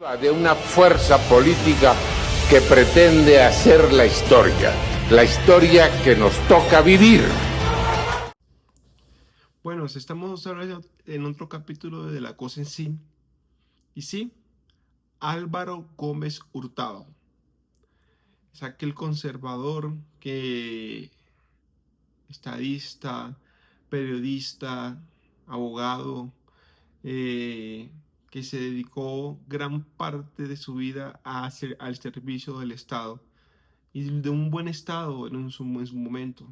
De una fuerza política que pretende hacer la historia que nos toca vivir. Bueno, estamos ahora en otro capítulo de La Cosa en Sí. Y sí, Álvaro Gómez Hurtado. Es aquel conservador que estadista, periodista, abogado, que se dedicó gran parte de su vida al servicio del Estado y de un buen Estado en su momento.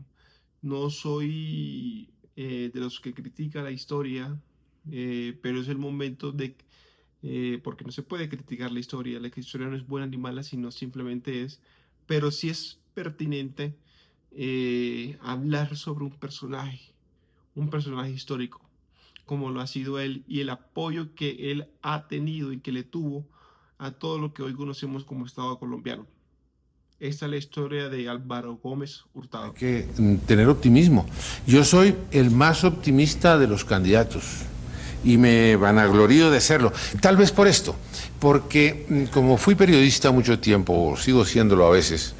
No soy de los que critica la historia, pero es el momento porque no se puede criticar la historia no es buena ni mala, sino simplemente es, pero sí es pertinente hablar sobre un personaje histórico, como lo ha sido él, y el apoyo que él ha tenido y que le tuvo a todo lo que hoy conocemos como Estado colombiano. Esta es la historia de Álvaro Gómez Hay Hurtado. que tener optimismo. Yo soy el más optimista de los candidatos y me vanaglorio de serlo. Tal vez por esto, porque como fui periodista mucho tiempo, sigo siéndolo a veces,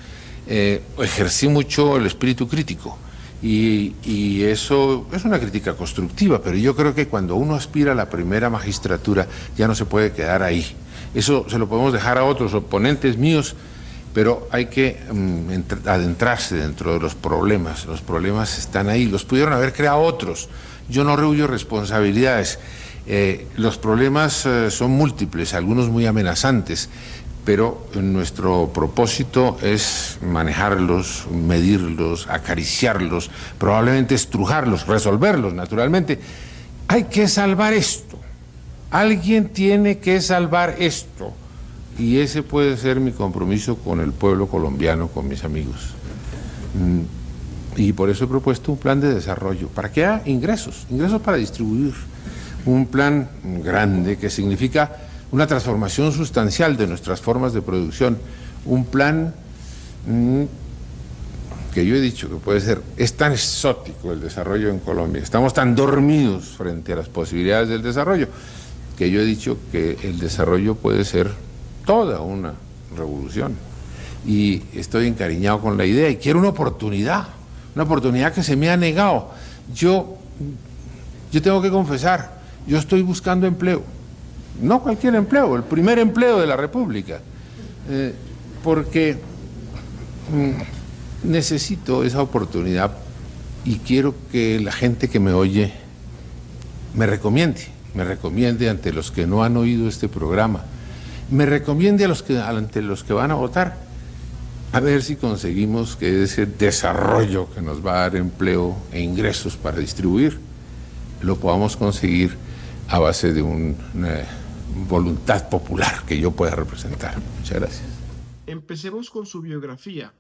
ejercí mucho el espíritu crítico. Y eso es una crítica constructiva, pero yo creo que cuando uno aspira a la primera magistratura ya no se puede quedar ahí. Eso se lo podemos dejar a otros oponentes míos, pero hay que adentrarse dentro de los problemas. Los problemas están ahí, los pudieron haber creado otros. Yo no rehuyo responsabilidades. Los problemas son múltiples, algunos muy amenazantes, pero nuestro propósito es manejarlos, medirlos, acariciarlos, probablemente estrujarlos, resolverlos, naturalmente. Hay que salvar esto. Alguien tiene que salvar esto. Y ese puede ser mi compromiso con el pueblo colombiano, con mis amigos. Y por eso he propuesto un plan de desarrollo, para que haya ingresos para distribuir. Un plan grande que significa una transformación sustancial de nuestras formas de producción. Un plan que yo he dicho que puede ser, es tan exótico el desarrollo en Colombia, estamos tan dormidos frente a las posibilidades del desarrollo, que yo he dicho que el desarrollo puede ser toda una revolución. Y estoy encariñado con la idea y quiero una oportunidad que se me ha negado. Yo tengo que confesar, yo estoy buscando empleo, no cualquier empleo, el primer empleo de la República, porque necesito esa oportunidad y quiero que la gente que me oye me recomiende ante los que no han oído este programa, me recomiende ante los que van a votar, a ver si conseguimos que ese desarrollo que nos va a dar empleo e ingresos para distribuir, lo podamos conseguir a base de una voluntad popular que yo pueda representar. Muchas gracias. Empecemos con su biografía.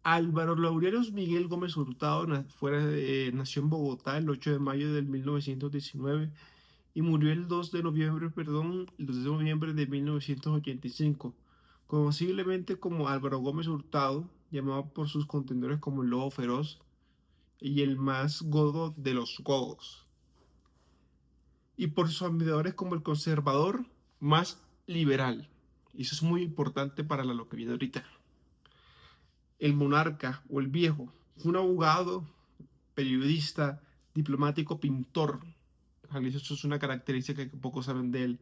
Álvaro Laureano Miguel Gómez Hurtado nació en Bogotá el 8 de mayo de 1919 y murió el 2 de noviembre, de 1985, conociblemente como Álvaro Gómez Hurtado, llamado por sus contenedores como el Lobo Feroz y el más godo de los godos, y por sus admiradores como el conservador más liberal. Y eso es muy importante para lo que viene ahorita. El monarca o el viejo fue un abogado, periodista, diplomático, pintor. Eso es una característica que pocos saben de él.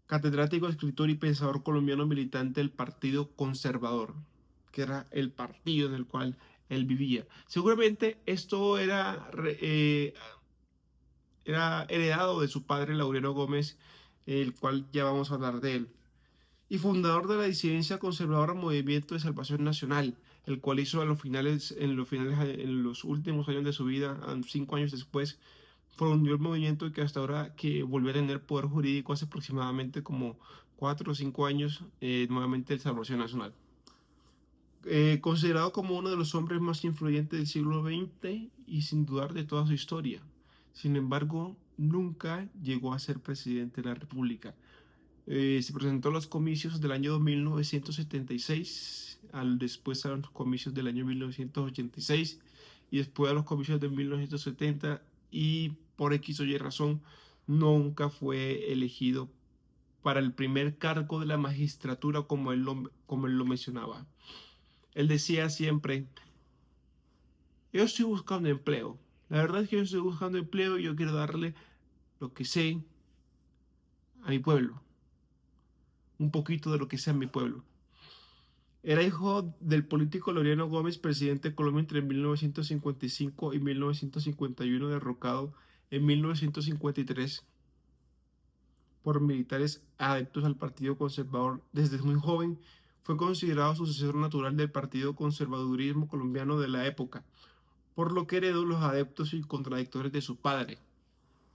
Catedrático, escritor y pensador colombiano, militante del Partido Conservador, que era el partido en el cual él vivía. Seguramente esto era heredado de su padre Laureano Gómez, el cual ya vamos a hablar de él, y fundador de la disidencia conservadora Movimiento de Salvación Nacional, el cual hizo en los últimos años de su vida, 5 años después, fundió el movimiento que hasta ahora que volvió a tener poder jurídico hace aproximadamente como 4 o 5 años, nuevamente el Salvación Nacional. Considerado como uno de los hombres más influyentes del siglo XX y sin dudar de toda su historia. Sin embargo, nunca llegó a ser presidente de la República. Se presentó a los comicios del año 1976, después a los comicios del año 1986 y después a los comicios de 1970, y por X o Y razón nunca fue elegido para el primer cargo de la magistratura, como él lo mencionaba. Él decía siempre: yo estoy buscando empleo. La verdad es que yo estoy buscando empleo y yo quiero darle lo que sé a mi pueblo, un poquito de lo que sé a mi pueblo. Era hijo del político Laureano Gómez, presidente de Colombia entre 1955 y 1951, derrocado en 1953 por militares adeptos al Partido Conservador. Desde muy joven fue considerado sucesor natural del Partido Conservadurismo colombiano de la época, por lo que heredó los adeptos y contradictores de su padre.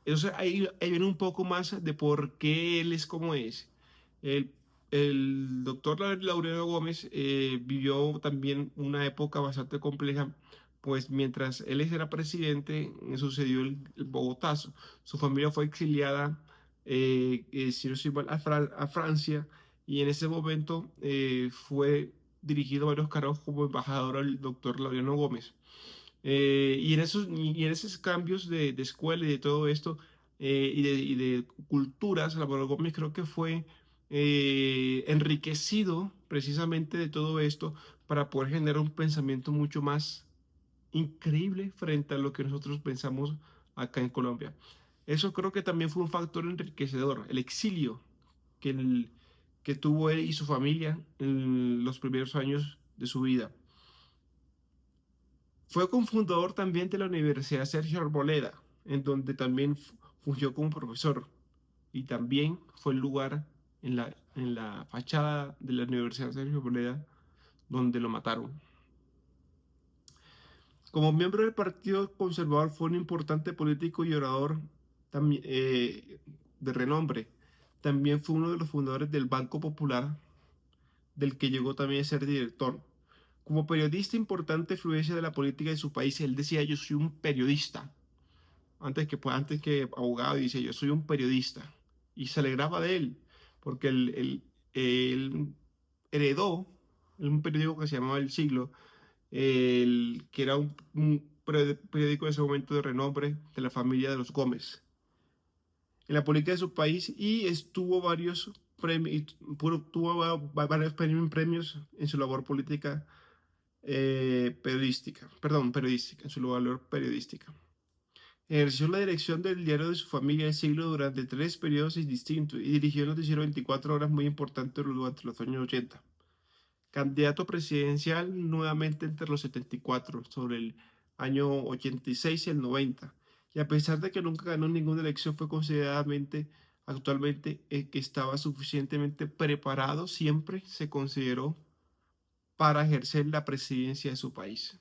Entonces ahí viene un poco más de por qué él es como es. El, el doctor Laureano Gómez vivió también una época bastante compleja, pues mientras él era presidente sucedió el Bogotazo. Su familia fue exiliada, si no estoy mal, a Francia, y en ese momento fue dirigido a varios cargos como embajador al doctor Laureano Gómez. Y en esos cambios de escuela y de todo esto, y de culturas, Álvaro Gómez creo que fue enriquecido precisamente de todo esto para poder generar un pensamiento mucho más increíble frente a lo que nosotros pensamos acá en Colombia. Eso creo que también fue un factor enriquecedor, el exilio que, que tuvo él y su familia en los primeros años de su vida. Fue cofundador también de la Universidad Sergio Arboleda, en donde también fungió como profesor, y también fue el lugar en la fachada de la Universidad Sergio Arboleda donde lo mataron. Como miembro del Partido Conservador fue un importante político y orador también, de renombre. También fue uno de los fundadores del Banco Popular, del que llegó también a ser director. Como periodista importante influencia de la política de su país, él decía: yo soy un periodista. Antes que abogado, dice: yo soy un periodista. Y se alegraba de él, porque él heredó un periódico que se llamaba El Siglo, que era un periódico en ese momento de renombre de la familia de los Gómez en la política de su país, y estuvo varios premios, tuvo varios premios en su labor política, periodística, en su labor periodística. Ejerció la dirección del diario de su familia El Siglo durante 3 periodos distintos y dirigió el noticiero 24 horas muy importante durante los años 80. Candidato presidencial nuevamente entre los 74, sobre el año 86 y el 90. Y a pesar de que nunca ganó ninguna elección, fue consideradamente, actualmente, que estaba suficientemente preparado, siempre se consideró, para ejercer la presidencia de su país.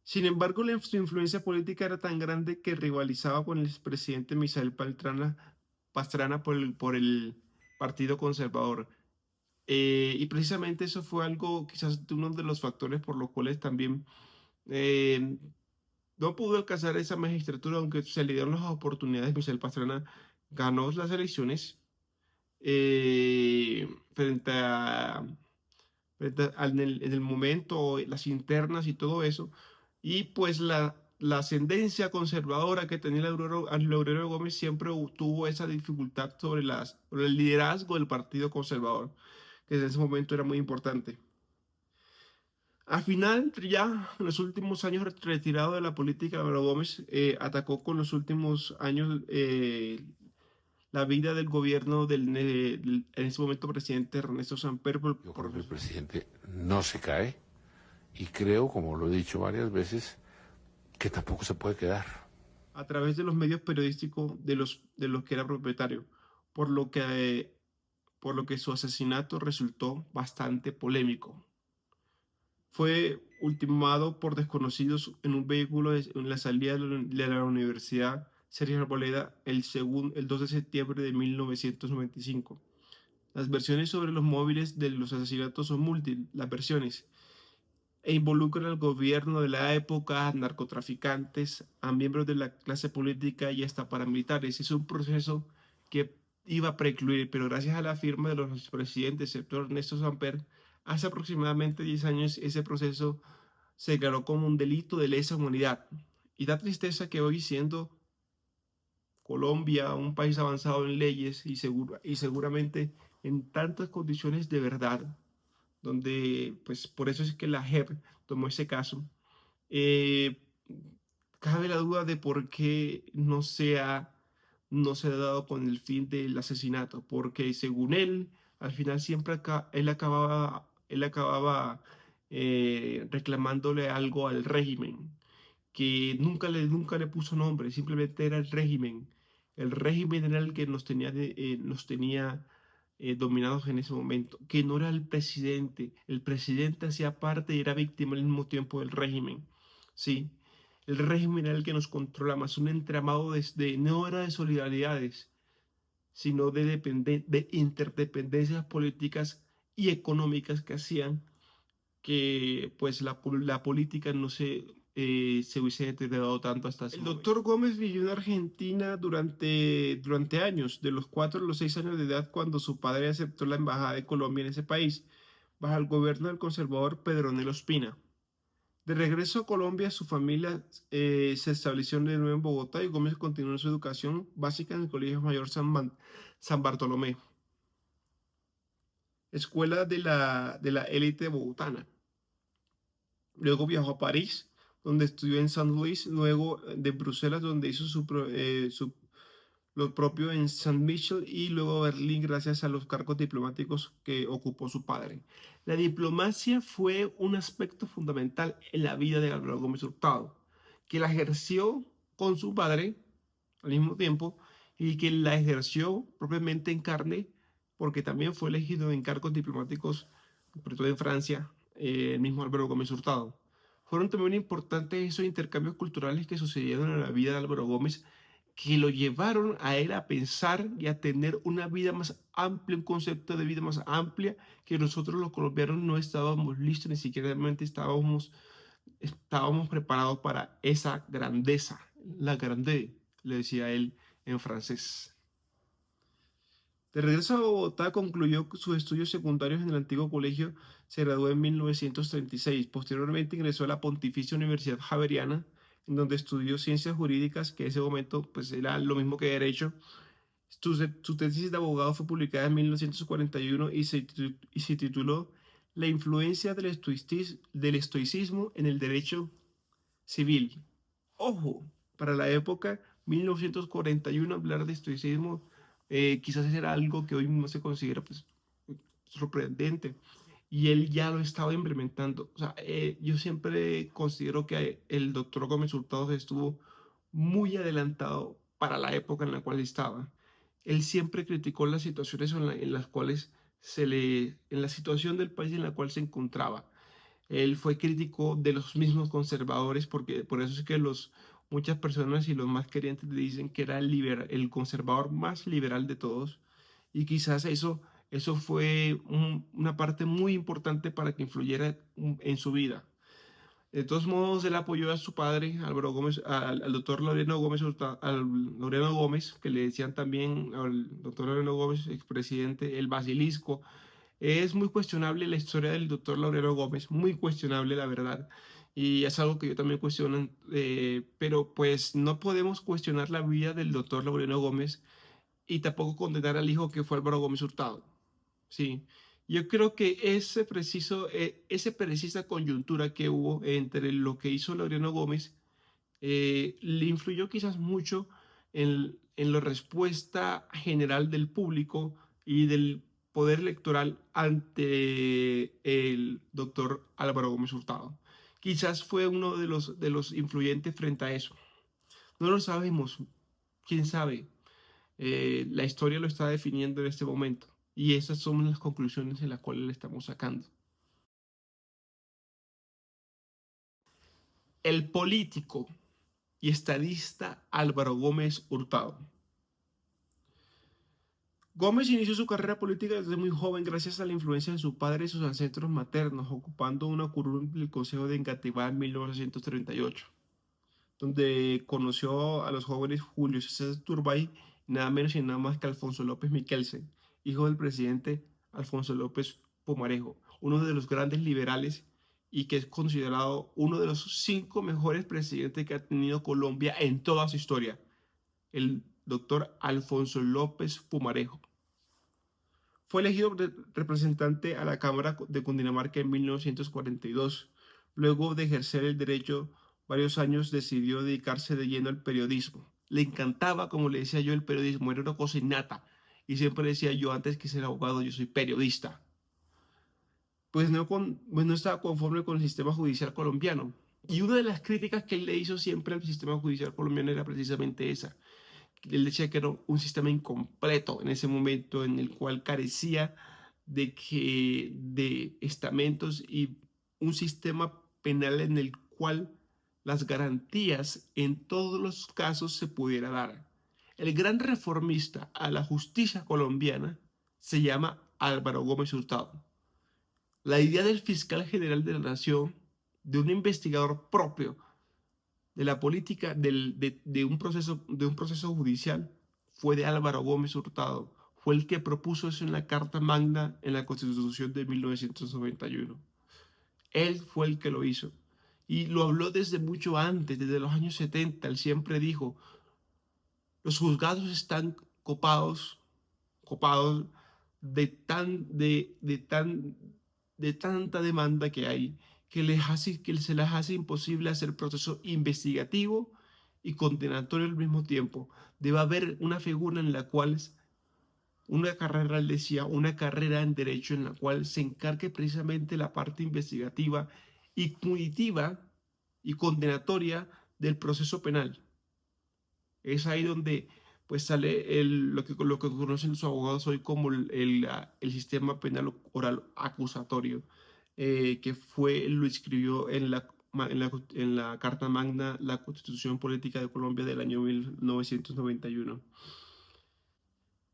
Sin embargo, su influencia política era tan grande que rivalizaba con el expresidente Misael Pastrana por el Partido Conservador. Y precisamente eso fue algo, quizás uno de los factores por los cuales también eh, no pudo alcanzar esa magistratura, aunque se le dieron las oportunidades. Misael Pastrana ganó las elecciones, frente a en el momento, las internas y todo eso, y pues la ascendencia conservadora que tenía Laureano Gómez siempre tuvo esa dificultad sobre el liderazgo del Partido Conservador, que en ese momento era muy importante. Al final, ya en los últimos años retirado de la política, Álvaro Gómez atacó con los últimos años la vida del gobierno en ese momento presidente Ernesto Samper. Yo creo que el presidente no se cae y creo, como lo he dicho varias veces, que tampoco se puede quedar. A través de los medios periodísticos de los que era propietario, por lo que, por lo que su asesinato resultó bastante polémico. Fue ultimado por desconocidos en un vehículo en la salida de la Universidad Sergio Arboleda el 2 de septiembre de 1995. Las versiones sobre los móviles de los asesinatos son múltiples, las versiones, e involucran al gobierno de la época, a narcotraficantes, a miembros de la clase política y hasta paramilitares. Es un proceso que iba a precluir, pero gracias a la firma de los presidentes, excepto Ernesto Samper, hace aproximadamente 10 años ese proceso se declaró como un delito de lesa humanidad. Y da tristeza que hoy, siendo Colombia, un país avanzado en leyes y seguramente en tantas condiciones de verdad, donde pues por eso es que la JEP tomó ese caso. Eh, Cabe la duda de por qué no se ha dado con el fin del asesinato, porque según él, al final siempre él acababa reclamándole algo al régimen, que nunca le puso nombre, simplemente era el régimen. El régimen era el que nos tenía dominados en ese momento, que no era el presidente. El presidente hacía parte y era víctima al mismo tiempo del régimen. Sí, el régimen era el que nos controla, más un entramado no era de solidaridades, sino de interdependencias políticas y económicas que hacían que pues la política no se hubiese deteriorado tanto hasta ese momento. El doctor Gómez vivió en Argentina durante años, de los 4 a los 6 años de edad, cuando su padre aceptó la embajada de Colombia en ese país, bajo el gobierno del conservador Pedronel Ospina. De regreso a Colombia, su familia se estableció de nuevo en Bogotá y Gómez continuó su educación básica en el Colegio Mayor San Bartolomé, escuela de la élite bogotana. Luego viajó a París, donde estudió en Saint Louis, luego de Bruselas, donde hizo lo propio en Saint Michel y luego a Berlín gracias a los cargos diplomáticos que ocupó su padre. La diplomacia fue un aspecto fundamental en la vida de Álvaro Gómez Hurtado, que la ejerció con su padre al mismo tiempo y que la ejerció propiamente en carne porque también fue elegido en cargos diplomáticos, sobre todo en Francia, el mismo Álvaro Gómez Hurtado. Fueron también importantes esos intercambios culturales que sucedieron en la vida de Álvaro Gómez que lo llevaron a él a pensar y a tener una vida más amplia, un concepto de vida más amplia que nosotros los colombianos no estábamos listos, ni siquiera realmente estábamos preparados para esa grandeza, la grande, le decía él en francés. De regreso a Bogotá, concluyó sus estudios secundarios en el antiguo colegio, se graduó en 1936. Posteriormente ingresó a la Pontificia Universidad Javeriana, en donde estudió ciencias jurídicas, que en ese momento pues, era lo mismo que derecho. Su tesis de abogado fue publicada en 1941 y se tituló La influencia del estoicismo en el derecho civil. Ojo, para la época 1941 hablar de estoicismo quizás era algo que hoy no se considera pues, sorprendente y él ya lo estaba implementando. O sea, yo siempre considero que el doctor Gómez Hurtado estuvo muy adelantado para la época en la cual estaba. Él siempre criticó las situaciones en las cuales en la situación del país en la cual se encontraba. Él fue crítico de los mismos conservadores, porque por eso es que muchas personas y los más querientes le dicen que era el conservador más liberal de todos. Y quizás eso fue una parte muy importante para que influyera en su vida. De todos modos, él apoyó a su padre, Álvaro Gómez, al doctor Laureano Gómez, Laureano Gómez, que le decían también al doctor Laureano Gómez, expresidente, el basilisco. Es muy cuestionable la historia del doctor Laureano Gómez, muy cuestionable la verdad, y es algo que yo también cuestiono, pero pues no podemos cuestionar la vida del doctor Laureano Gómez y tampoco condenar al hijo que fue Álvaro Gómez Hurtado. Sí, yo creo que esa precisa coyuntura que hubo entre lo que hizo Laureano Gómez le influyó quizás mucho en la respuesta general del público y del poder electoral ante el doctor Álvaro Gómez Hurtado. Quizás fue uno de los influyentes frente a eso. No lo sabemos, quién sabe. La historia lo está definiendo en este momento y esas son las conclusiones en las cuales le estamos sacando. El político y estadista Álvaro Gómez Hurtado. Gómez inició su carrera política desde muy joven gracias a la influencia de su padre y sus ancestros maternos, ocupando una curul del Consejo de Engativá en 1938, donde conoció a los jóvenes Julio César Turbay, nada menos y nada más que Alfonso López Miquelsen, hijo del presidente Alfonso López Pomarejo, uno de los grandes liberales y que es considerado uno de los 5 mejores presidentes que ha tenido Colombia en toda su historia. El doctor Alfonso López Pumarejo. Fue elegido representante a la Cámara de Cundinamarca en 1942. Luego de ejercer el derecho varios años, decidió dedicarse de lleno al periodismo. Le encantaba, como le decía yo, el periodismo, era una cosa innata. Y siempre decía yo, antes que ser abogado, yo soy periodista. Pues no estaba conforme con el sistema judicial colombiano. Y una de las críticas que él le hizo siempre al sistema judicial colombiano era precisamente esa. Él decía que era un sistema incompleto en ese momento, en el cual carecía de estamentos y un sistema penal en el cual las garantías en todos los casos se pudiera dar. El gran reformista a la justicia colombiana se llama Álvaro Gómez Hurtado. La idea del fiscal general de la nación, de un investigador propio de la política de un proceso judicial, fue de Álvaro Gómez Hurtado. Fue el que propuso eso en la Carta Magna en la Constitución de 1991. Él fue el que lo hizo. Y lo habló desde mucho antes, desde los años 70. Él siempre dijo, los juzgados están copados de tanta demanda que hay, que se les hace imposible hacer proceso investigativo y condenatorio al mismo tiempo. Debe haber una figura en la cual, una carrera, él decía, una carrera en derecho en la cual se encargue precisamente la parte investigativa y punitiva y condenatoria del proceso penal. Es ahí donde pues sale lo que conocen los abogados hoy como el sistema penal oral acusatorio, que lo escribió en la Carta Magna, la Constitución Política de Colombia del año 1991.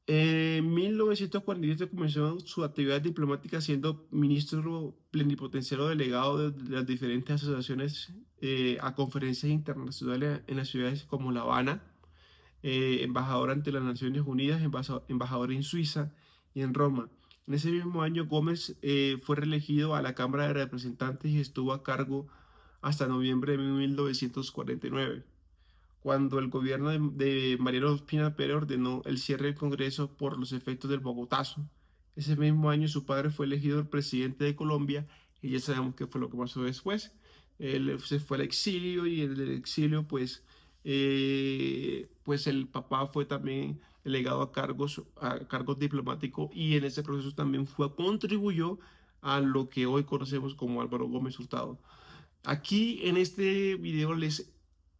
En 1947 comenzó su actividad diplomática siendo ministro plenipotenciario delegado de las diferentes asociaciones a conferencias internacionales en las ciudades como La Habana, embajador ante las Naciones Unidas, embajador en Suiza y en Roma. En ese mismo año Gómez fue reelegido a la Cámara de Representantes y estuvo a cargo hasta noviembre de 1949, cuando el gobierno de Mariano Ospina Pérez ordenó el cierre del Congreso por los efectos del Bogotazo. Ese mismo año su padre fue elegido el presidente de Colombia y ya sabemos qué fue lo que pasó después. Él se fue al exilio y en el exilio pues el papá fue también delegado a cargos diplomáticos y en ese proceso también contribuyó a lo que hoy conocemos como Álvaro Gómez Hurtado. Aquí en este video les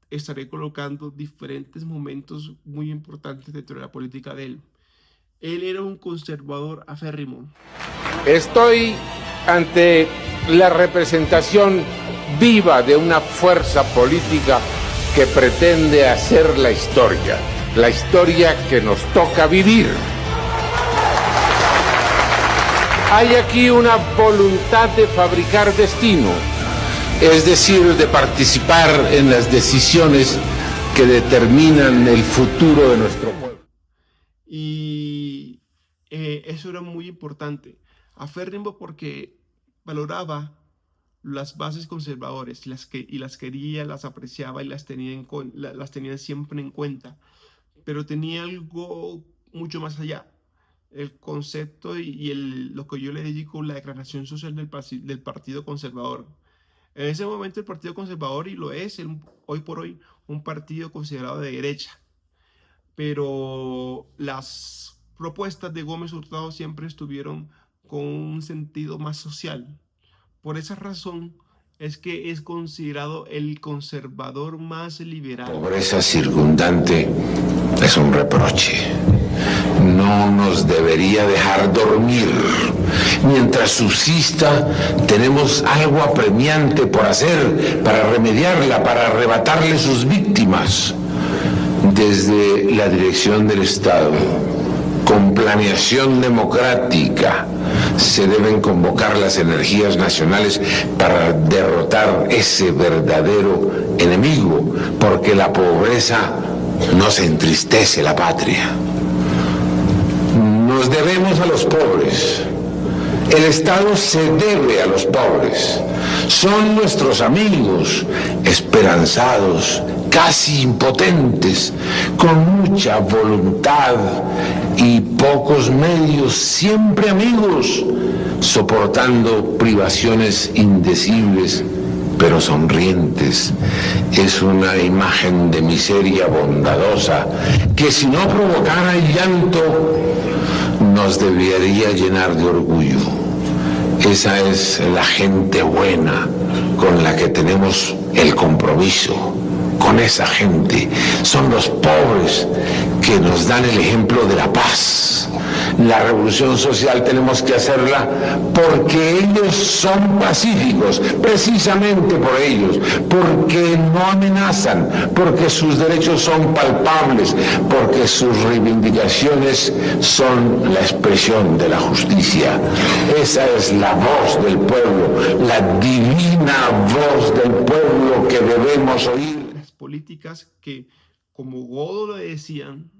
estaré colocando diferentes momentos muy importantes dentro de la política de él. Él era un conservador aférrimo. Estoy ante la representación viva de una fuerza política que pretende hacer la historia que nos toca vivir. Hay aquí una voluntad de fabricar destino, es decir, de participar en las decisiones que determinan el futuro de nuestro pueblo. Y eso era muy importante. Aférrimo porque valoraba las bases conservadoras, las quería, las apreciaba y las tenía siempre en cuenta. Pero tenía algo mucho más allá. El concepto lo que yo le dedico, la declaración social del Partido Conservador. En ese momento el Partido Conservador, y lo es hoy por hoy, un partido considerado de derecha. Pero las propuestas de Gómez Hurtado siempre estuvieron con un sentido más social. Por esa razón es que es considerado el conservador más liberal. La pobreza circundante es un reproche. No nos debería dejar dormir. Mientras subsista, tenemos algo apremiante por hacer para remediarla, para arrebatarle sus víctimas. Desde la dirección del Estado, con planeación democrática, se deben convocar las energías nacionales para derrotar ese verdadero enemigo, porque la pobreza nos entristece la patria. Nos debemos a los pobres. El Estado se debe a los pobres. Son nuestros amigos, esperanzados, casi impotentes, con mucha voluntad y pocos medios, siempre amigos, soportando privaciones indecibles, pero sonrientes. Es una imagen de miseria bondadosa que, si no provocara el llanto, nos debería llenar de orgullo. Esa es la gente buena con la que tenemos el compromiso. Con esa gente son los pobres que nos dan el ejemplo de la paz. La revolución social tenemos que hacerla porque ellos son pacíficos, precisamente por ellos, porque no amenazan, porque sus derechos son palpables, porque sus reivindicaciones son la expresión de la justicia. Esa es la voz del pueblo, la divina voz del pueblo que debemos oír. Políticas que, como Godó lo decían,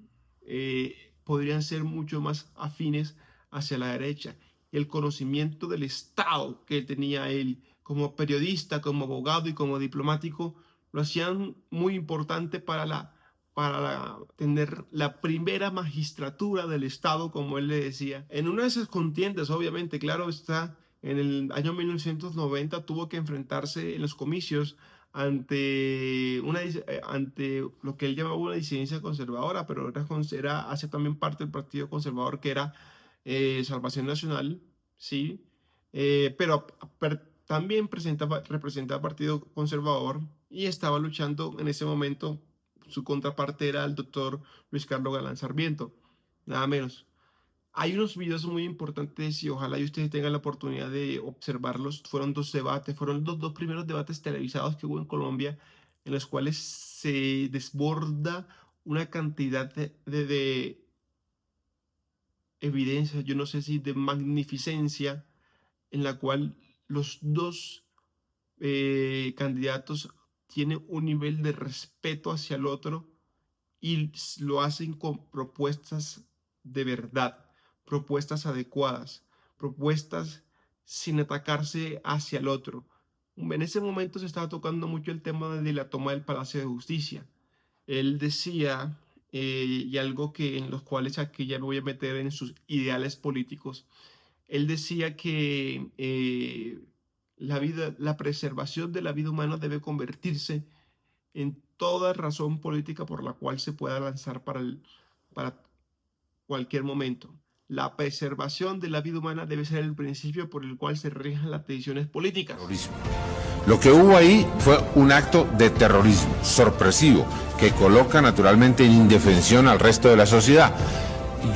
podrían ser mucho más afines hacia la derecha. Y el conocimiento del Estado que tenía él como periodista, como abogado y como diplomático, lo hacían muy importante para tener la primera magistratura del Estado, como él le decía. En una de esas contiendas, obviamente, claro está, en el año 1990 tuvo que enfrentarse en los comicios ante lo que él llamaba una disidencia conservadora, pero hacía también parte del partido conservador, que era Salvación Nacional, ¿sí? Pero también representaba al partido conservador y estaba luchando en ese momento. Su contraparte era el doctor Luis Carlos Galán Sarmiento, nada menos. Hay unos videos muy importantes y ojalá y ustedes tengan la oportunidad de observarlos. Fueron dos debates, fueron los dos primeros debates televisados que hubo en Colombia, en los cuales se desborda una cantidad de evidencia, yo no sé si de magnificencia, en la cual los dos candidatos tienen un nivel de respeto hacia el otro y lo hacen con propuestas de verdad, propuestas adecuadas, propuestas sin atacarse hacia el otro. En ese momento se estaba tocando mucho el tema de la toma del Palacio de Justicia. Él decía, y algo que en los cuales aquí ya me voy a meter en sus ideales políticos, él decía que la preservación de la vida humana debe convertirse en toda razón política por la cual se pueda lanzar para cualquier momento. La preservación de la vida humana debe ser el principio por el cual se rijan las decisiones políticas. Terrorismo. Lo que hubo ahí fue un acto de terrorismo sorpresivo que coloca naturalmente en indefensión al resto de la sociedad.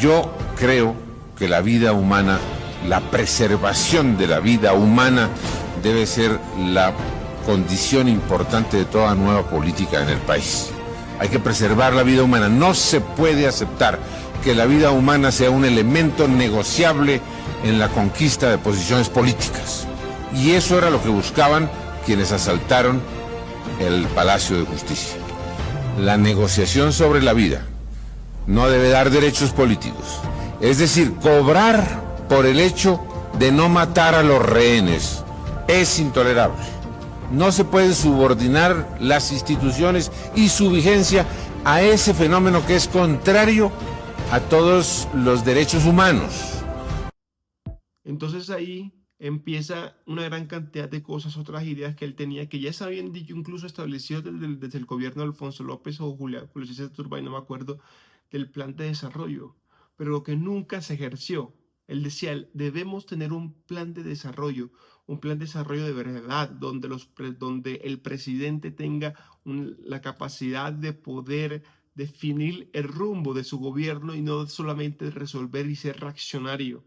Yo creo que la vida humana, la preservación de la vida humana debe ser la condición importante de toda nueva política en el país. Hay que preservar la vida humana. No se puede aceptar que la vida humana sea un elemento negociable en la conquista de posiciones políticas. Y eso era lo que buscaban quienes asaltaron el Palacio de Justicia. La negociación sobre la vida no debe dar derechos políticos. Es decir, cobrar por el hecho de no matar a los rehenes es intolerable. No se pueden subordinar las instituciones y su vigencia a ese fenómeno que es contrario a todos los derechos humanos. Entonces ahí empieza una gran cantidad de cosas, otras ideas que él tenía, que ya se habían dicho, incluso establecido desde el gobierno de Alfonso López o Julio César Turbay, no me acuerdo, del plan de desarrollo, pero que nunca se ejerció. Él decía, debemos tener un plan de desarrollo de verdad, donde el presidente tenga la capacidad de poder definir el rumbo de su gobierno y no solamente resolver y ser reaccionario.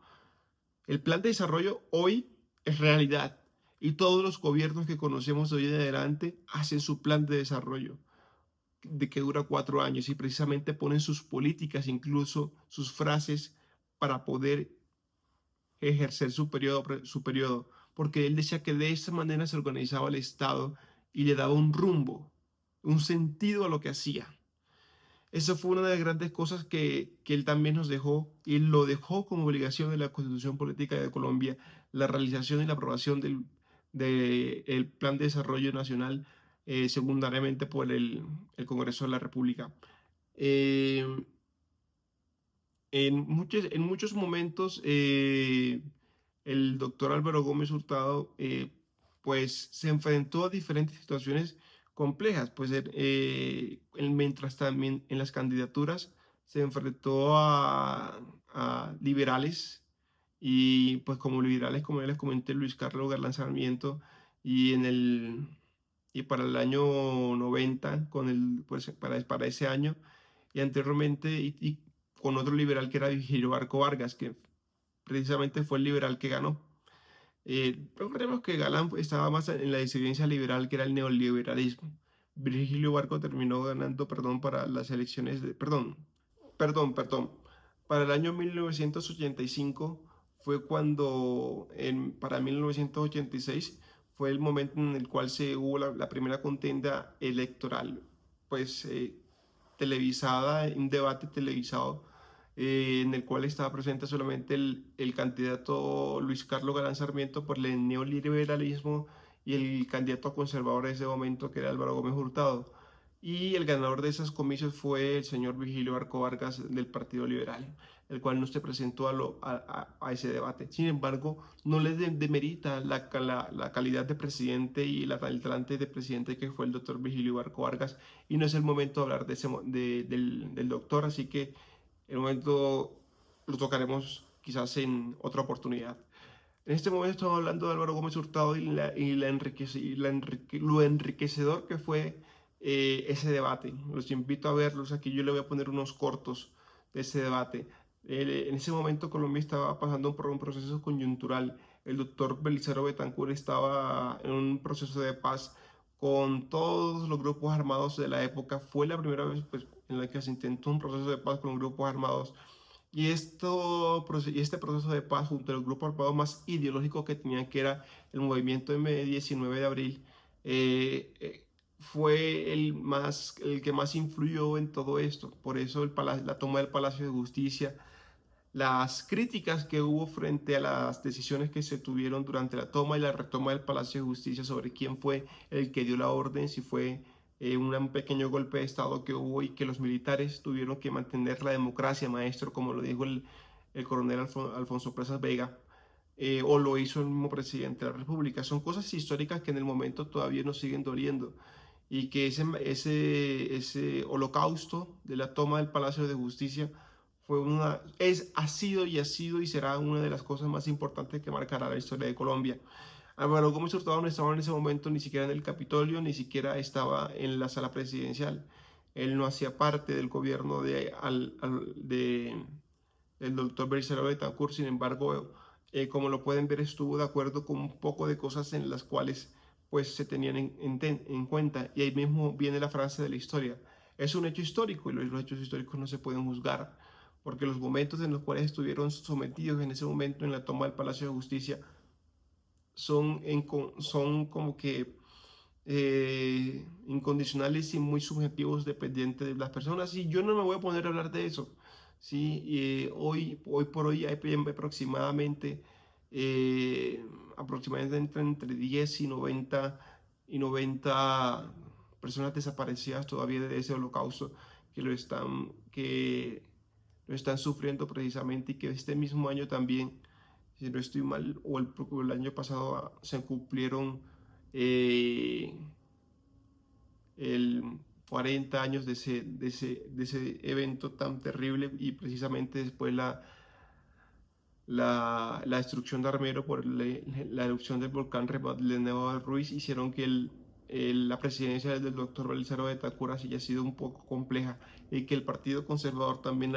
El plan de desarrollo hoy es realidad y todos los gobiernos que conocemos de hoy en adelante hacen su plan de desarrollo de que dura 4 años y precisamente ponen sus políticas, incluso sus frases para poder ejercer su periodo, porque él decía que de esa manera se organizaba el Estado y le daba un rumbo, un sentido a lo que hacía. Eso fue una de las grandes cosas que él también nos dejó, y lo dejó como obligación de la Constitución Política de Colombia, la realización y la aprobación del Plan de Desarrollo Nacional, secundariamente por el Congreso de la República. Eh, en muchos momentos, el doctor Álvaro Gómez Hurtado pues se enfrentó a diferentes situaciones complejas, pues mientras también en las candidaturas se enfrentó a liberales y pues como liberales, como ya les comenté, Luis Carlos Galán Sarmiento y y para el año 90 pues para ese año y anteriormente y con otro liberal que era Vigilio Barco Vargas, que precisamente fue el liberal que ganó. Recordemos que Galán estaba más en la disidencia liberal, que era el neoliberalismo. Virgilio Barco terminó ganando, perdón, para las elecciones perdón. Para el año 1985 fue cuando, para 1986, fue el momento en el cual se hubo la primera contienda electoral, pues televisada, un debate televisado en el cual estaba presente solamente el candidato Luis Carlos Galán Sarmiento por el neoliberalismo y el candidato conservador de ese momento que era Álvaro Gómez Hurtado. Y el ganador de esos comicios fue el señor Vigilio Barco Vargas del Partido Liberal, el cual no se presentó a ese debate. Sin embargo, no le demerita la calidad de presidente y el talante de presidente que fue el doctor Vigilio Barco Vargas, y no es el momento de hablar del doctor, así que el momento lo tocaremos quizás en otra oportunidad. En este momento estamos hablando de Álvaro Gómez Hurtado lo enriquecedor que fue ese debate. Los invito a verlos. Aquí yo le voy a poner unos cortos de ese debate. En ese momento Colombia estaba pasando por un proceso coyuntural. El doctor Belisario Betancur estaba en un proceso de paz con todos los grupos armados de la época. Fue la primera vez pues, en la que se intentó un proceso de paz con los grupos armados. Y este proceso de paz junto al grupo armado más ideológico que tenían, que era el movimiento M19 de abril, fue el que más influyó en todo esto. Por eso la toma del Palacio de Justicia, las críticas que hubo frente a las decisiones que se tuvieron durante la toma y la retoma del Palacio de Justicia sobre quién fue el que dio la orden, si fue un pequeño golpe de Estado que hubo y que los militares tuvieron que mantener la democracia, maestro, como lo dijo el coronel Alfonso Presas Vega, o lo hizo el mismo presidente de la República. Son cosas históricas que en el momento todavía nos siguen doliendo y que ese holocausto de la toma del Palacio de Justicia ha sido y será una de las cosas más importantes que marcará la historia de Colombia. Álvaro Gómez Hurtado no estaba en ese momento ni siquiera en el Capitolio, ni siquiera estaba en la sala presidencial. Él no hacía parte del gobierno del doctor Belisario Betancur. Sin embargo, como lo pueden ver, estuvo de acuerdo con un poco de cosas en las cuales pues se tenían en cuenta. Y ahí mismo viene la frase de la historia. Es un hecho histórico y los hechos históricos no se pueden juzgar, porque los momentos en los cuales estuvieron sometidos en ese momento en la toma del Palacio de Justicia son como que incondicionales y muy subjetivos dependientes de las personas. Y yo no me voy a poner a hablar de eso. ¿Sí? Hoy por hoy hay aproximadamente entre 10 y 90 personas desaparecidas todavía de ese holocausto que lo están sufriendo precisamente, y que este mismo año también, si no estoy mal, o el año pasado se cumplieron eh, el 40 años de ese evento tan terrible, y precisamente después la destrucción de Armero por la erupción del volcán Nevado del Ruiz hicieron que la presidencia del doctor Belisario Betancur haya sido un poco compleja, y que el Partido Conservador también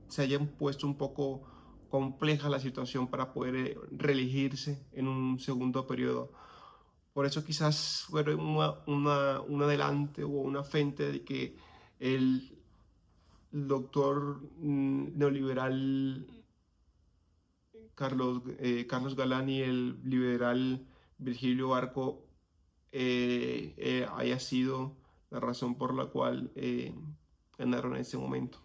se haya puesto un poco compleja la situación para poder reelegirse en un segundo periodo. Por eso quizás fue un adelante o una frente de que el doctor neoliberal Carlos Galán y el liberal Virgilio Barco haya sido la razón por la cual ganaron en ese momento.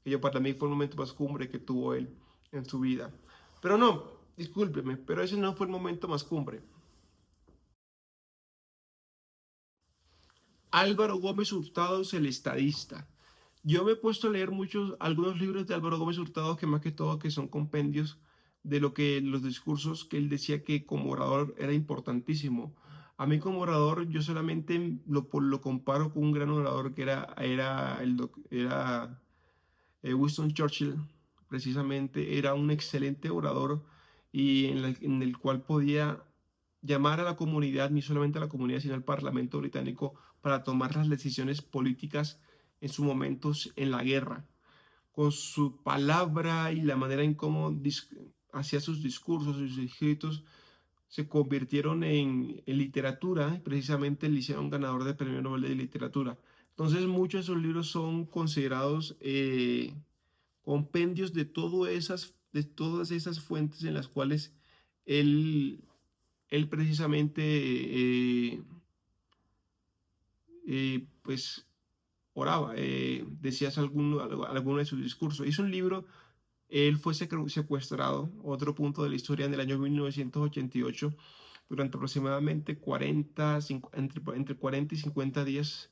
Que yo, para mí fue el momento más cumbre que tuvo él en su vida. Pero no, discúlpeme, pero ese no fue el momento más cumbre. Álvaro Gómez Hurtado es el estadista. Yo me he puesto a leer algunos libros de Álvaro Gómez Hurtado que más que todo que son compendios de lo que los discursos que él decía que como orador era importantísimo. A mí como orador yo solamente lo comparo con un gran orador que era Winston Churchill, precisamente era un excelente orador y en el cual podía llamar a la comunidad, ni solamente a la comunidad, sino al Parlamento británico para tomar las decisiones políticas en sus momentos en la guerra. Con su palabra y la manera en cómo hacía sus discursos, sus escritos, se convirtieron en literatura, y precisamente le hicieron ganador del Premio Nobel de Literatura. Entonces muchos de sus libros son considerados compendios de todas esas fuentes en las cuales él, él precisamente pues oraba, decías alguno de sus discursos. Hizo un libro, él fue secuestrado, otro punto de la historia, en el año 1988, durante aproximadamente entre 40 y 50 días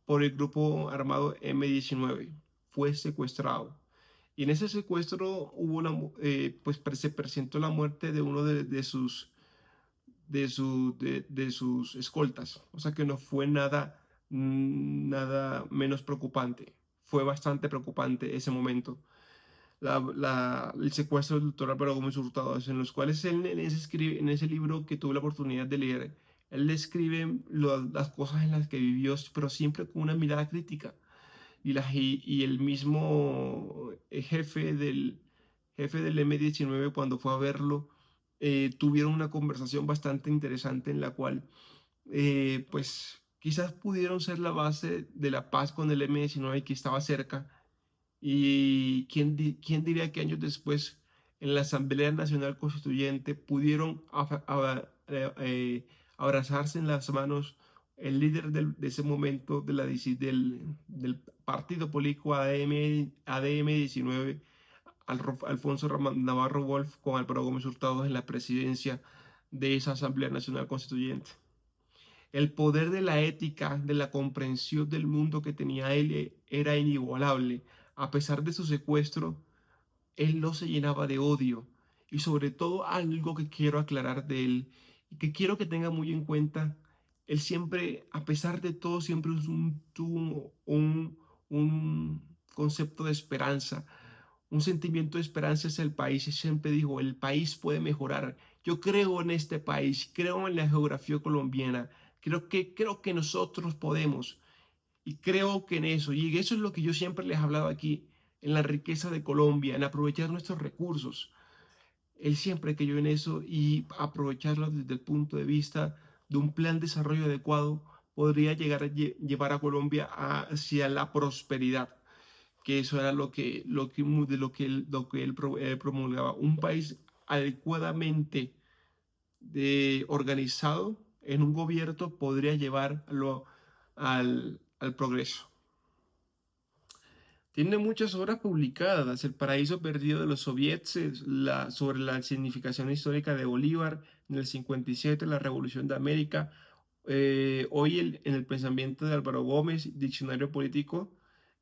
por el grupo armado M-19. Fue secuestrado. Y en ese secuestro se presentó la muerte de uno de sus escoltas. O sea que no fue nada menos preocupante. Fue bastante preocupante ese momento. El secuestro del doctor Álvaro Gómez Hurtado, en los cuales él en ese libro que tuve la oportunidad de leer, él describe las cosas en las que vivió, pero siempre con una mirada crítica. Y el mismo jefe del M-19, cuando fue a verlo, tuvieron una conversación bastante interesante en la cual pues quizás pudieron ser la base de la paz con el M-19 que estaba cerca. Y quién diría que años después, en la Asamblea Nacional Constituyente, pudieron abrazarse en las manos el líder de ese momento del partido político ADM-19, Alfonso Navarro Wolf, con Álvaro Gómez Hurtado en la presidencia de esa Asamblea Nacional Constituyente. El poder de la ética, de la comprensión del mundo que tenía él era inigualable. A pesar de su secuestro, él no se llenaba de odio. Y sobre todo algo que quiero aclarar de él y que quiero que tenga muy en cuenta, él siempre, a pesar de todo, siempre tuvo un concepto de esperanza, un sentimiento de esperanza hacia el país y siempre dijo, el país puede mejorar. Yo creo en este país, creo en la geografía colombiana, creo que nosotros podemos y creo que en eso, y eso es lo que yo siempre les he hablado aquí, en la riqueza de Colombia, en aprovechar nuestros recursos. Él siempre creyó en eso y aprovecharlo desde el punto de vista de un plan de desarrollo adecuado podría llegar a llevar a Colombia hacia la prosperidad, que eso era lo que él promulgaba. Un país adecuadamente organizado en un gobierno podría llevarlo al progreso. Tiene muchas obras publicadas: El paraíso perdido de los soviets, sobre la significación histórica de Bolívar en el 57, la Revolución de América, hoy en el pensamiento de Álvaro Gómez, Diccionario Político,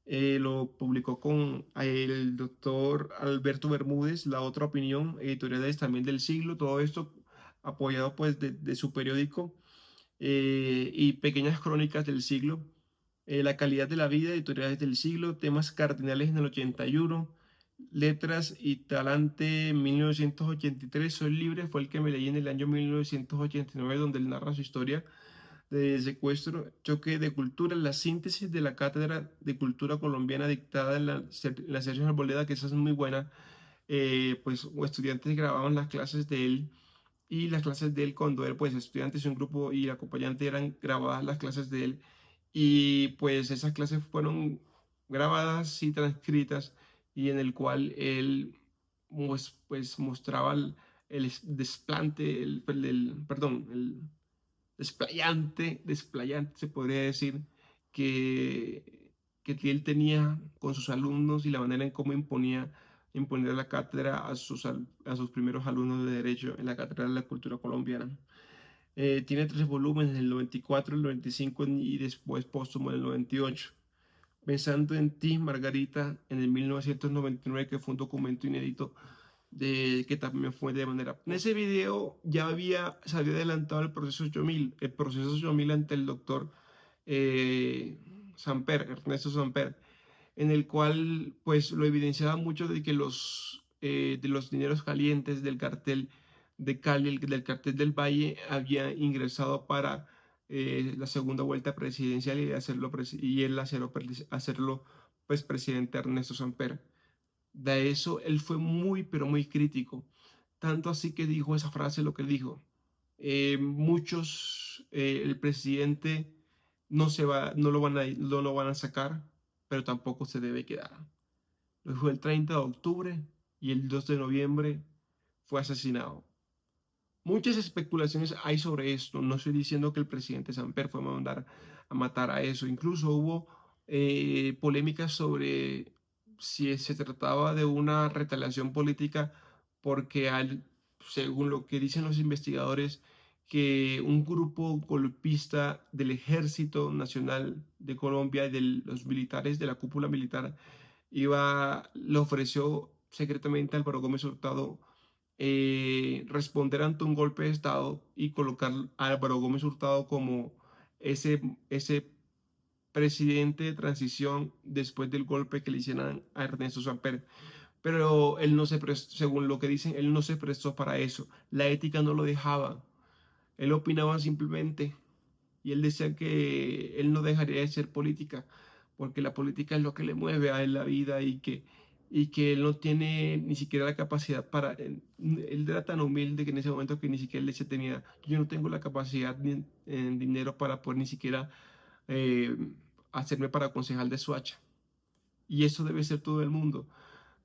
lo publicó con el doctor Alberto Bermúdez, La Otra Opinión, editoriales también del Siglo, todo esto apoyado pues de su periódico, y pequeñas crónicas del siglo. La calidad de la vida, editoriales del siglo, temas cardinales en el 81, letras y talante en 1983, Soy libre, fue el que me leí en el año 1989, donde él narra su historia de secuestro, choque de cultura, la síntesis de la cátedra de cultura colombiana dictada en la Sergio Arboleda, que esa es muy buena. Pues estudiantes grababan las clases de él, y las clases de él, cuando él, pues estudiantes y un grupo y el acompañante eran grabadas las clases de él, y pues esas clases fueron grabadas y transcritas, y en el cual él pues mostraba el desplante, perdón, el desplayante se podría decir, que él tenía con sus alumnos y la manera en cómo imponía la cátedra a sus primeros alumnos de Derecho en la Cátedra de la Cultura Colombiana. Tiene 3 volúmenes, en el 94, el 95 y después póstumo en el 98. Pensando en ti, Margarita, en el 1999, que fue un documento inédito que también fue de manera... En ese video se había adelantado el proceso 8000, el proceso 8000 ante el doctor Samper, Ernesto Samper, en el cual pues lo evidenciaba mucho de los dineros calientes del cartel de Cali, del cartel del Valle, había ingresado para la segunda vuelta presidencial y él hacerlo pues presidente Ernesto Samper. De eso él fue muy, pero muy crítico. Tanto así que dijo esa frase, lo que dijo. El presidente no lo van a sacar, pero tampoco se debe quedar. Lo dijo el 30 de octubre y el 2 de noviembre fue asesinado. Muchas especulaciones hay sobre esto. No estoy diciendo que el presidente Samper fue a mandar a matar a eso. Incluso hubo polémicas sobre si se trataba de una retaliación política porque según lo que dicen los investigadores, que un grupo golpista del Ejército Nacional de Colombia y de los militares de la cúpula militar le ofreció secretamente a Álvaro Gómez Hurtado responder ante un golpe de Estado y colocar a Álvaro Gómez Hurtado como ese presidente de transición después del golpe que le hicieron a Ernesto Samper. Pero él no se prestó, según lo que dicen, él no se prestó para eso. La ética no lo dejaba. Él opinaba simplemente y él decía que él no dejaría de ser política porque la política es lo que le mueve a él la vida y que él no tiene ni siquiera la capacidad para... Él era tan humilde que en ese momento que ni siquiera él se tenía... Yo no tengo la capacidad ni en dinero para poder ni siquiera eh, hacerme para concejal de Soacha. Y eso debe ser todo el mundo.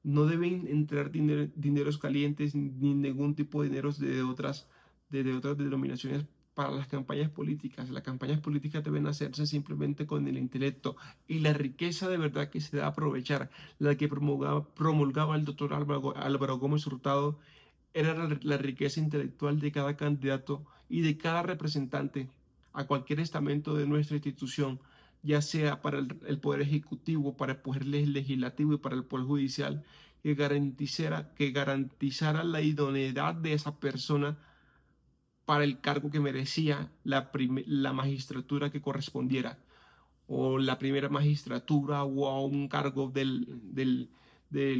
No deben entrar dineros calientes ni ningún tipo de dineros de otras denominaciones para las campañas políticas. Las campañas políticas deben hacerse simplemente con el intelecto y la riqueza de verdad que se da a aprovechar, la que promulgaba el doctor Álvaro Gómez Hurtado, era la riqueza intelectual de cada candidato y de cada representante a cualquier estamento de nuestra institución, ya sea para el Poder Ejecutivo, para el Poder Legislativo y para el Poder Judicial, que garantizara la idoneidad de esa persona para el cargo que merecía la magistratura que correspondiera, o la primera magistratura, o a un cargo del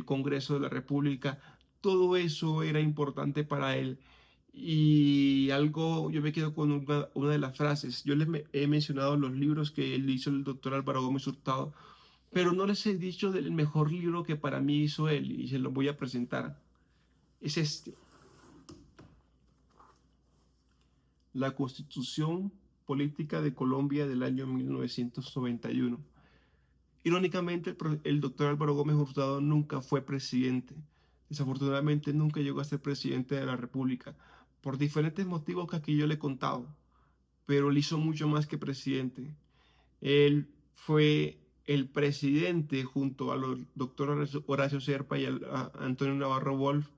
Congreso de la República. Todo eso era importante para él. Y yo me quedo con una de las frases. Yo he mencionado los libros que él hizo el doctor Álvaro Gómez Hurtado, pero no les he dicho del mejor libro que para mí hizo él y se lo voy a presentar. Es este: La Constitución Política de Colombia del año 1991. Irónicamente, el doctor Álvaro Gómez Hurtado nunca fue presidente. Desafortunadamente, nunca llegó a ser presidente de la República, por diferentes motivos que aquí yo le he contado, pero él hizo mucho más que presidente. Él fue el presidente, junto al doctor Horacio Serpa y a Antonio Navarro Wolf,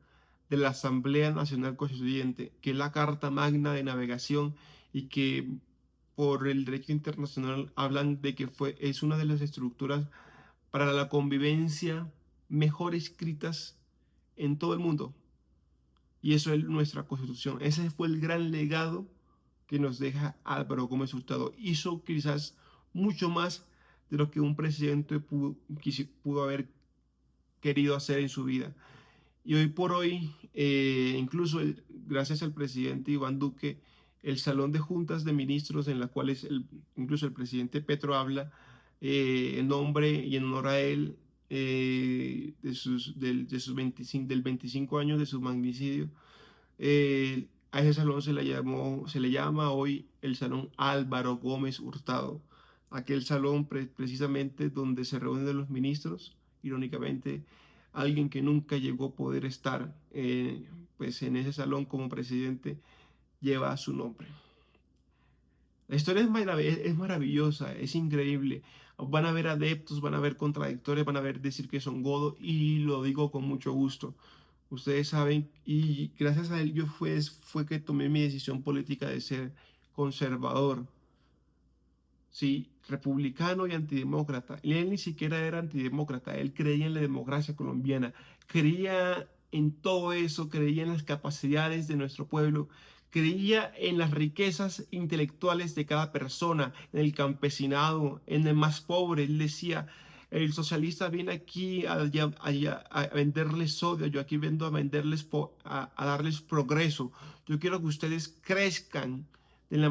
de la Asamblea Nacional Constituyente, que es la Carta Magna de Navegación y que por el derecho internacional hablan de que es una de las estructuras para la convivencia mejor escritas en todo el mundo. Y eso es nuestra Constitución. Ese fue el gran legado que nos deja Álvaro Gómez Hurtado. Hizo quizás mucho más de lo que un presidente pudo haber querido hacer en su vida. Y hoy por hoy, incluso gracias al presidente Iván Duque, el salón de juntas de ministros en la cual incluso el presidente Petro habla en nombre y en honor a él del 25 años de su magnicidio. A ese salón se le llama hoy el Salón Álvaro Gómez Hurtado, aquel salón precisamente donde se reúnen los ministros. Irónicamente, alguien que nunca llegó a poder estar pues en ese salón como presidente lleva su nombre. La historia es maravillosa, es increíble. Van a haber adeptos, van a haber contradictores, van a haber decir que son godos, y lo digo con mucho gusto, Ustedes saben, y gracias a él fue que tomé mi decisión política de ser conservador, sí, republicano y antidemócrata. Y él ni siquiera era antidemócrata, él creía en la democracia colombiana, creía en todo eso, creía en las capacidades de nuestro pueblo, creía en las riquezas intelectuales de cada persona, en el campesinado, en el más pobre. Él decía, el socialista viene aquí a venderles sodio, yo aquí vengo a venderles, a darles progreso. Yo quiero que ustedes crezcan en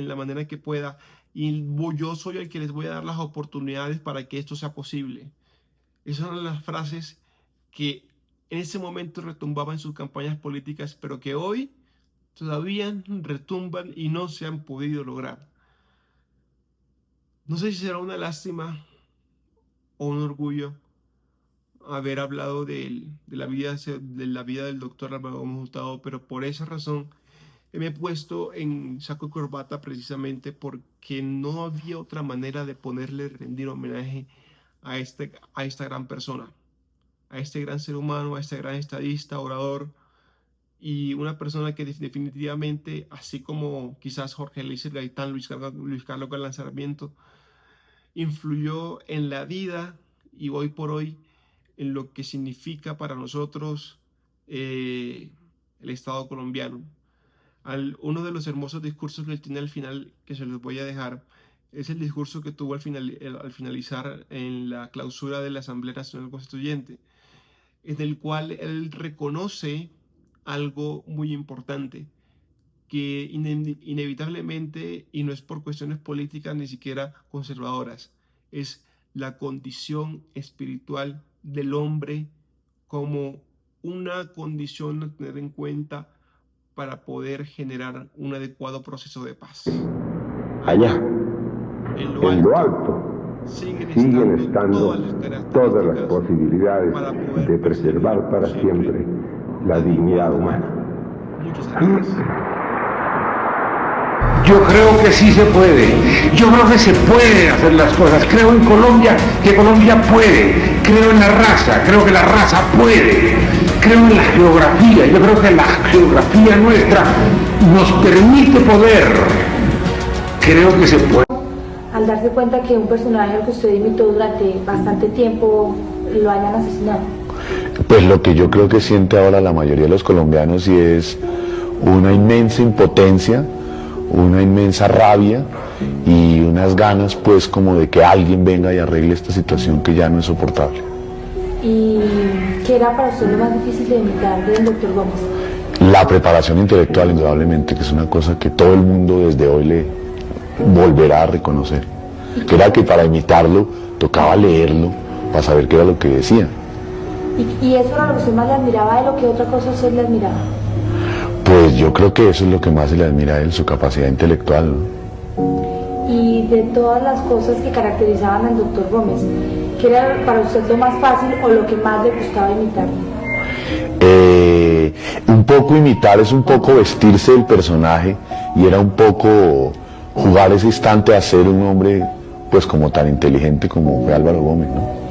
la manera que pueda. Y yo soy el que les voy a dar las oportunidades para que esto sea posible. Esas son las frases que en ese momento retumbaban en sus campañas políticas, pero que hoy todavía retumban y no se han podido lograr. No sé si será una lástima o un orgullo haber hablado de la vida del doctor Álvaro Gómez Hurtado, pero por esa razón me he puesto en saco y corbata precisamente porque no había otra manera de poderle rendir homenaje a esta gran persona, a este gran ser humano, a este gran estadista, orador, y una persona que definitivamente, así como quizás Jorge Eliezer Gaitán, Luis Carlos Galán Sarmiento, influyó en la vida y hoy por hoy en lo que significa para nosotros el Estado colombiano. Uno de los hermosos discursos que él tiene al final, que se los voy a dejar, es el discurso que tuvo al finalizar en la clausura de la Asamblea Nacional Constituyente, en el cual él reconoce algo muy importante, que inevitablemente, y no es por cuestiones políticas ni siquiera conservadoras, es la condición espiritual del hombre como una condición a tener en cuenta para poder generar un adecuado proceso de paz. Allá, En en lo alto, siguen estando todas las posibilidades de preservar para siempre la dignidad humana. Muchas gracias. Yo creo que sí se puede. Yo creo que se puede hacer las cosas. Creo en Colombia, que Colombia puede. Creo en la raza, creo que la raza puede. Creo en la geografía. Yo creo que la geografía nuestra nos permite poder. Creo que se puede. Al darse cuenta que un personaje al que usted imitó durante bastante tiempo lo hayan asesinado. Pues lo que yo creo que siente ahora la mayoría de los colombianos y es una inmensa impotencia, una inmensa rabia y unas ganas pues como de que alguien venga y arregle esta situación que ya no es soportable. ¿Y qué era para usted lo más difícil de imitar del doctor Gómez? La preparación intelectual, indudablemente, que es una cosa que todo el mundo desde hoy le volverá a reconocer. Que era que para imitarlo tocaba leerlo para saber qué era lo que decía. ¿Y eso era lo que usted más le admiraba de lo que otra cosa usted le admiraba? Pues yo creo que eso es lo que más se le admira a él, su capacidad intelectual, ¿no? Y de todas las cosas que caracterizaban al doctor Gómez, ¿qué era para usted lo más fácil o lo que más le gustaba imitar? Un poco imitar es un poco vestirse del personaje y era un poco jugar ese instante a ser un hombre pues como tan inteligente como fue Álvaro Gómez, ¿no?